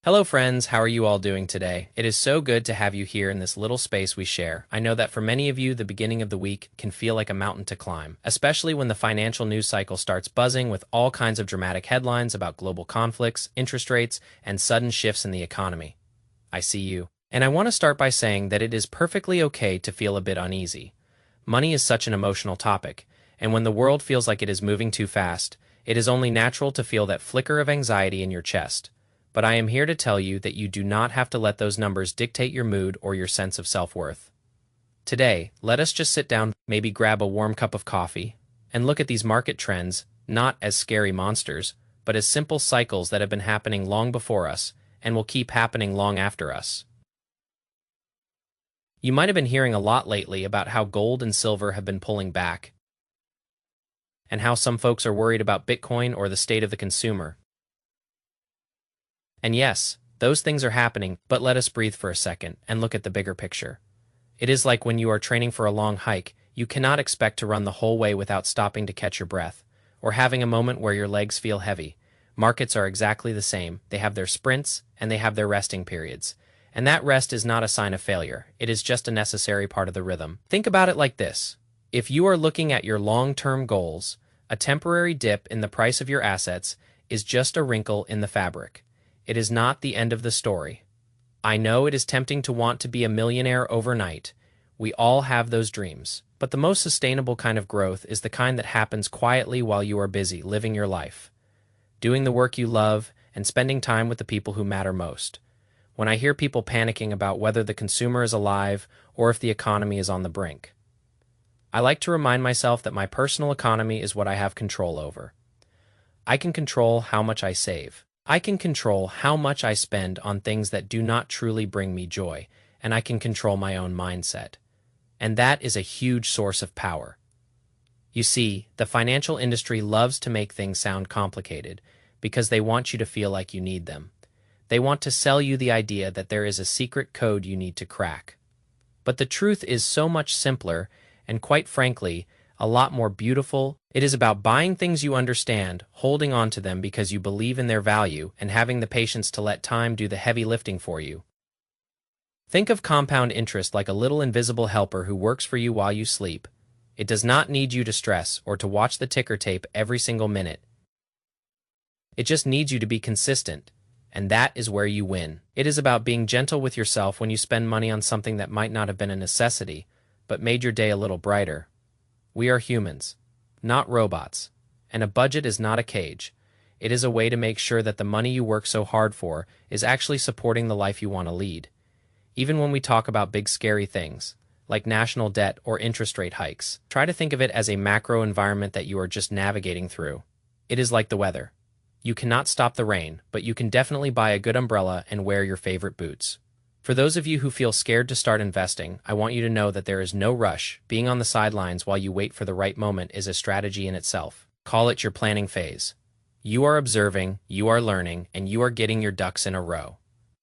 Hello friends, how are you all doing today? It is so good to have you here in this little space we share. I know that for many of you, the beginning of the week can feel like a mountain to climb, especially when the financial news cycle starts buzzing with all kinds of dramatic headlines about global conflicts, interest rates, and sudden shifts in the economy. I see you. And I want to start by saying that it is perfectly okay to feel a bit uneasy. Money is such an emotional topic, and when the world feels like it is moving too fast, it is only natural to feel that flicker of anxiety in your chest. But I am here to tell you that you do not have to let those numbers dictate your mood or your sense of self-worth. Today, let us just sit down, maybe grab a warm cup of coffee, and look at these market trends, not as scary monsters, but as simple cycles that have been happening long before us and will keep happening long after us. You might have been hearing a lot lately about how gold and silver have been pulling back, and how some folks are worried about Bitcoin or the state of the consumer. And yes, those things are happening, but let us breathe for a second and look at the bigger picture. It is like when you are training for a long hike, you cannot expect to run the whole way without stopping to catch your breath, or having a moment where your legs feel heavy. Markets are exactly the same. They have their sprints, and they have their resting periods. And that rest is not a sign of failure. It is just a necessary part of the rhythm. Think about it like this. If you are looking at your long-term goals, a temporary dip in the price of your assets is just a wrinkle in the fabric. It is not the end of the story. I know it is tempting to want to be a millionaire overnight. We all have those dreams. But the most sustainable kind of growth is the kind that happens quietly while you are busy living your life, doing the work you love, and spending time with the people who matter most. When I hear people panicking about whether the consumer is alive or if the economy is on the brink, I like to remind myself that my personal economy is what I have control over. I can control how much I save. I can control how much I spend on things that do not truly bring me joy, and I can control my own mindset. And that is a huge source of power. You see, the financial industry loves to make things sound complicated because they want you to feel like you need them. They want to sell you the idea that there is a secret code you need to crack. But the truth is so much simpler, and quite frankly, a lot more beautiful. It is about buying things you understand, holding on to them because you believe in their value, and having the patience to let time do the heavy lifting for you. Think of compound interest like a little invisible helper who works for you while you sleep. It does not need you to stress or to watch the ticker tape every single minute. It just needs you to be consistent, and that is where you win. It is about being gentle with yourself when you spend money on something that might not have been a necessity, but made your day a little brighter. We are humans, not robots, and a budget is not a cage. It is a way to make sure that the money you work so hard for is actually supporting the life you want to lead. Even when we talk about big scary things, like national debt or interest rate hikes, try to think of it as a macro environment that you are just navigating through. It is like the weather. You cannot stop the rain, but you can definitely buy a good umbrella and wear your favorite boots. For those of you who feel scared to start investing, I want you to know that there is no rush. Being on the sidelines while you wait for the right moment is a strategy in itself. Call it your planning phase. You are observing, you are learning, and you are getting your ducks in a row.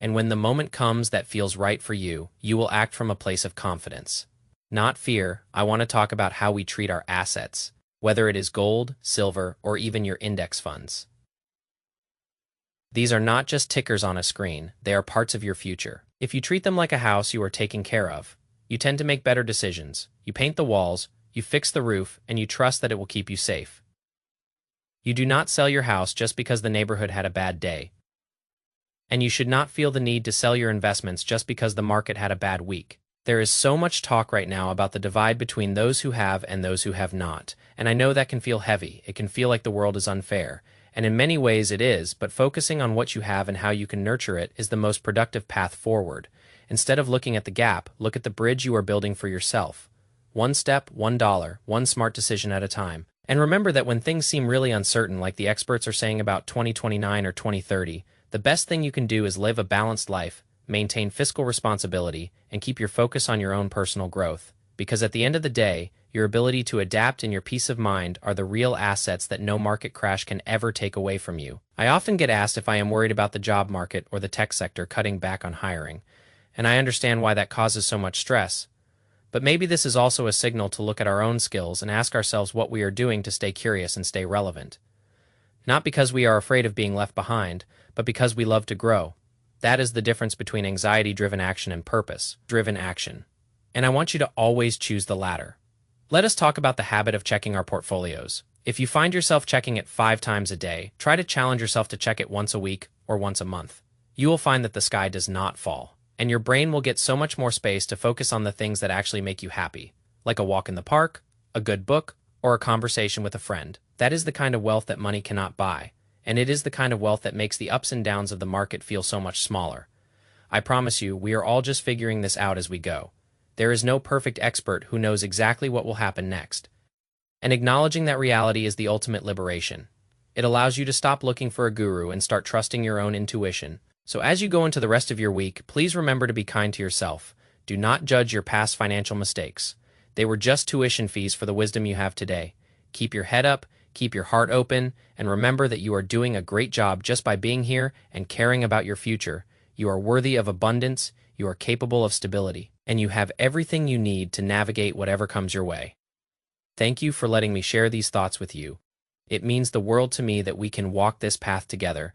And when the moment comes that feels right for you, you will act from a place of confidence. Not fear. I want to talk about how we treat our assets, whether it is gold, silver, or even your index funds. These are not just tickers on a screen, they are parts of your future. If you treat them like a house you are taking care of, you tend to make better decisions. You paint the walls, you fix the roof, and you trust that it will keep you safe. You do not sell your house just because the neighborhood had a bad day. And you should not feel the need to sell your investments just because the market had a bad week. There is so much talk right now about the divide between those who have and those who have not, and I know that can feel heavy. It can feel like the world is unfair. And in many ways it is, but focusing on what you have and how you can nurture it is the most productive path forward. Instead of looking at the gap, look at the bridge you are building for yourself. One step, $1, one smart decision at a time. And remember that when things seem really uncertain, like the experts are saying about 2029 or 2030, the best thing you can do is live a balanced life, maintain fiscal responsibility, and keep your focus on your own personal growth. Because at the end of the day, your ability to adapt and your peace of mind are the real assets that no market crash can ever take away from you. I often get asked if I am worried about the job market or the tech sector cutting back on hiring, and I understand why that causes so much stress. But maybe this is also a signal to look at our own skills and ask ourselves what we are doing to stay curious and stay relevant. Not because we are afraid of being left behind, but because we love to grow. That is the difference between anxiety-driven action and purpose-driven action. And I want you to always choose the latter. Let us talk about the habit of checking our portfolios. If you find yourself checking it 5 times a day, try to challenge yourself to check it once a week or once a month. You will find that the sky does not fall, and your brain will get so much more space to focus on the things that actually make you happy, like a walk in the park, a good book, or a conversation with a friend. That is the kind of wealth that money cannot buy, and it is the kind of wealth that makes the ups and downs of the market feel so much smaller. I promise you, we are all just figuring this out as we go. There is no perfect expert who knows exactly what will happen next. And acknowledging that reality is the ultimate liberation. It allows you to stop looking for a guru and start trusting your own intuition. So as you go into the rest of your week, please remember to be kind to yourself. Do not judge your past financial mistakes. They were just tuition fees for the wisdom you have today. Keep your head up, keep your heart open, and remember that you are doing a great job just by being here and caring about your future. You are worthy of abundance, you are capable of stability, and you have everything you need to navigate whatever comes your way. Thank you for letting me share these thoughts with you. It means the world to me that we can walk this path together.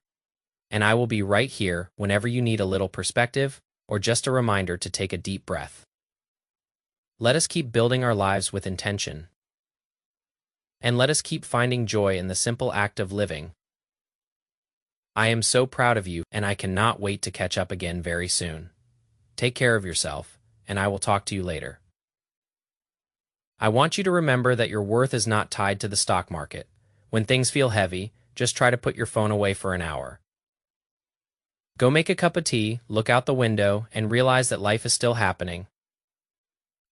And I will be right here whenever you need a little perspective or just a reminder to take a deep breath. Let us keep building our lives with intention. And let us keep finding joy in the simple act of living. I am so proud of you, and I cannot wait to catch up again very soon. Take care of yourself, and I will talk to you later. I want you to remember that your worth is not tied to the stock market. When things feel heavy, just try to put your phone away for an hour. Go make a cup of tea, look out the window, and realize that life is still happening.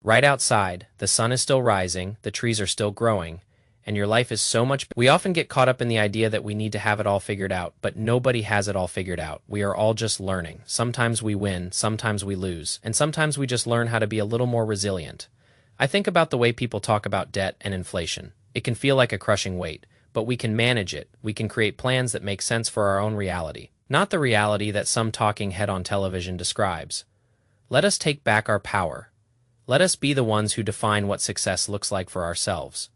Right outside, the sun is still rising, the trees are still growing, and your life is so much. We often get caught up in the idea that we need to have it all figured out, but nobody has it all figured out. We are all just learning. Sometimes we win, sometimes we lose, and sometimes we just learn how to be a little more resilient. I think about the way people talk about debt and inflation. It can feel like a crushing weight, but we can manage it. We can create plans that make sense for our own reality, not the reality that some talking head on television describes. Let us take back our power. Let us be the ones who define what success looks like for ourselves.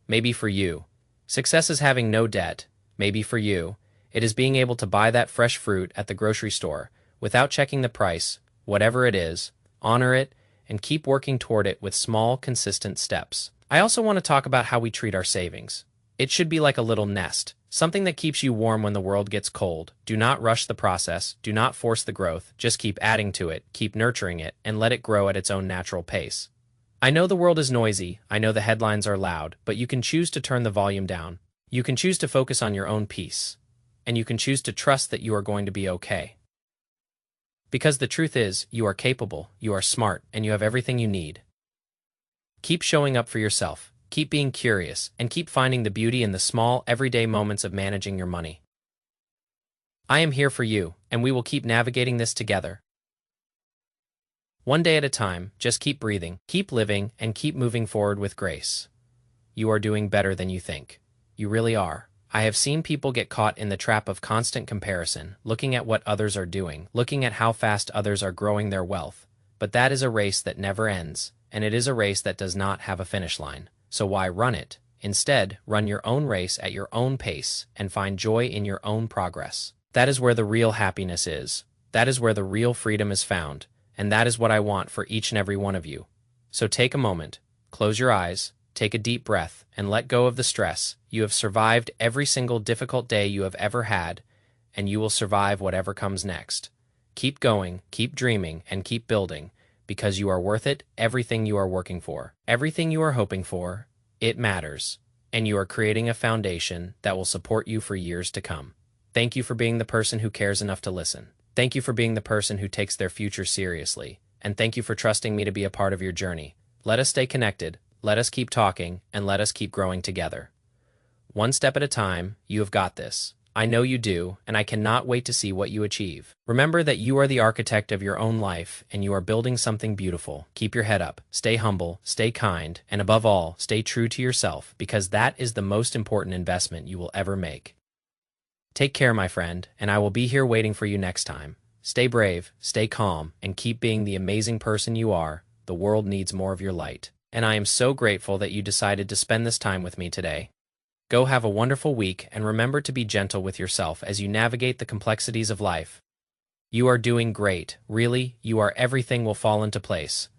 Maybe for you, success is having no debt. Maybe for you, it is being able to buy that fresh fruit at the grocery store without checking the price, whatever it is, honor it, and keep working toward it with small, consistent steps. I also want to talk about how we treat our savings. It should be like a little nest, something that keeps you warm when the world gets cold. Do not rush the process, do not force the growth, just keep adding to it, keep nurturing it, and let it grow at its own natural pace. I know the world is noisy, I know the headlines are loud, but you can choose to turn the volume down. You can choose to focus on your own peace. And you can choose to trust that you are going to be okay. Because the truth is, you are capable, you are smart, and you have everything you need. Keep showing up for yourself, keep being curious, and keep finding the beauty in the small, everyday moments of managing your money. I am here for you, and we will keep navigating this together. One day at a time, just keep breathing, keep living, and keep moving forward with grace. You are doing better than you think. You really are. I have seen people get caught in the trap of constant comparison, looking at what others are doing, looking at how fast others are growing their wealth. But that is a race that never ends, and it is a race that does not have a finish line. So why run it? Instead, run your own race at your own pace and find joy in your own progress. That is where the real happiness is. That is where the real freedom is found. And that is what I want for each and every one of you. So take a moment, close your eyes, take a deep breath, and let go of the stress. You have survived every single difficult day you have ever had, and you will survive whatever comes next. Keep going, keep dreaming, and keep building, because you are worth it. Everything you are working for, everything you are hoping for, it matters, and you are creating a foundation that will support you for years to come. Thank you for being the person who cares enough to listen. Thank you for being the person who takes their future seriously, and thank you for trusting me to be a part of your journey. Let us stay connected, let us keep talking, and let us keep growing together. One step at a time, you have got this. I know you do, and I cannot wait to see what you achieve. Remember that you are the architect of your own life, and you are building something beautiful. Keep your head up, stay humble, stay kind, and above all, stay true to yourself, because that is the most important investment you will ever make. Take care, my friend, and I will be here waiting for you next time. Stay brave, stay calm, and keep being the amazing person you are. The world needs more of your light. And I am so grateful that you decided to spend this time with me today. Go have a wonderful week, and remember to be gentle with yourself as you navigate the complexities of life. You are doing great. Really, everything will fall into place.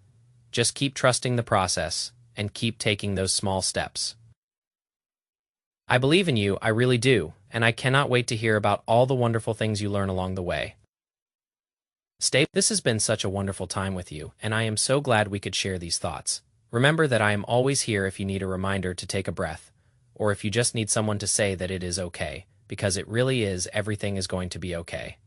Just keep trusting the process and keep taking those small steps. I believe in you, I really do, and I cannot wait to hear about all the wonderful things you learn along the way. This has been such a wonderful time with you, and I am so glad we could share these thoughts. Remember that I am always here if you need a reminder to take a breath, or if you just need someone to say that it is okay, because it really is, everything is going to be okay.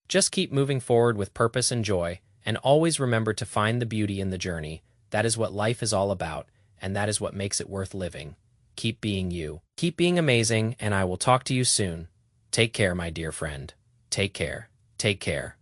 Just keep moving forward with purpose and joy, and always remember to find the beauty in the journey. That is what life is all about, and that is what makes it worth living. Keep being you. Keep being amazing, and I will talk to you soon. Take care, my dear friend. Take care. Take care.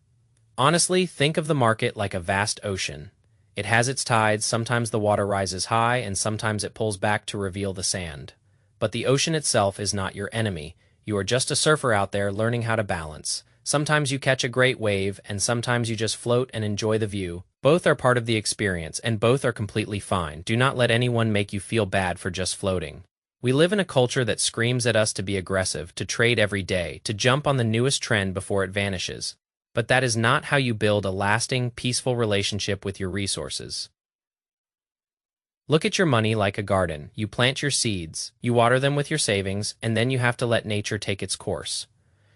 Honestly, think of the market like a vast ocean. It has its tides, sometimes the water rises high and sometimes it pulls back to reveal the sand. But the ocean itself is not your enemy. You are just a surfer out there learning how to balance. Sometimes you catch a great wave and sometimes you just float and enjoy the view. Both are part of the experience and both are completely fine. Do not let anyone make you feel bad for just floating. We live in a culture that screams at us to be aggressive, to trade every day, to jump on the newest trend before it vanishes. But that is not how you build a lasting, peaceful relationship with your resources. Look at your money like a garden. You plant your seeds, you water them with your savings, and then you have to let nature take its course.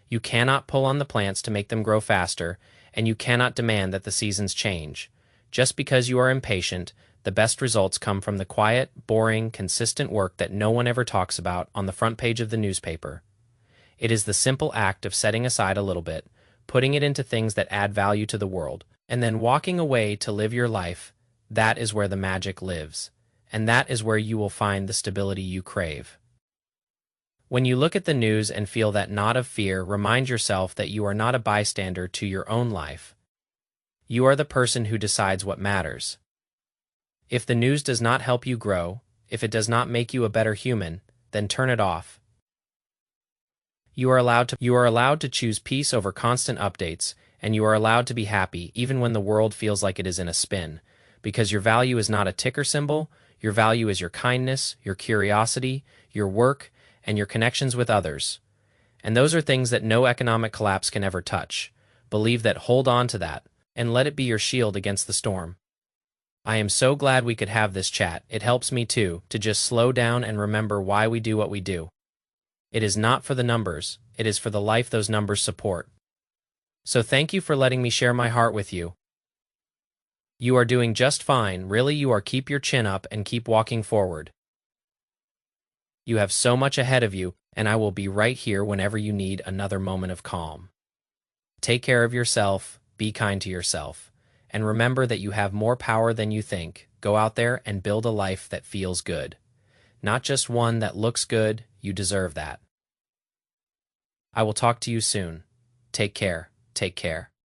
You cannot pull on the plants to make them grow faster, and you cannot demand that the seasons change. Just because you are impatient, the best results come from the quiet, boring, consistent work that no one ever talks about on the front page of the newspaper. It is the simple act of setting aside a little bit, putting it into things that add value to the world, and then walking away to live your life. That is where the magic lives, and that is where you will find the stability you crave. When you look at the news and feel that knot of fear, remind yourself that you are not a bystander to your own life. You are the person who decides what matters. If the news does not help you grow, if it does not make you a better human, then turn it off. You are allowed to choose peace over constant updates, and you are allowed to be happy even when the world feels like it is in a spin, because your value is not a ticker symbol. Your value is your kindness, your curiosity, your work, and your connections with others. And those are things that no economic collapse can ever touch. Believe that, hold on to that, and let it be your shield against the storm. I am so glad we could have this chat. It helps me too, to just slow down and remember why we do what we do. It is not for the numbers, it is for the life those numbers support. So thank you for letting me share my heart with you. You are doing just fine, really you are. Keep your chin up and keep walking forward. You have so much ahead of you, and I will be right here whenever you need another moment of calm. Take care of yourself, be kind to yourself, and remember that you have more power than you think. Go out there and build a life that feels good. Not just one that looks good, you deserve that. I will talk to you soon. Take care. Take care.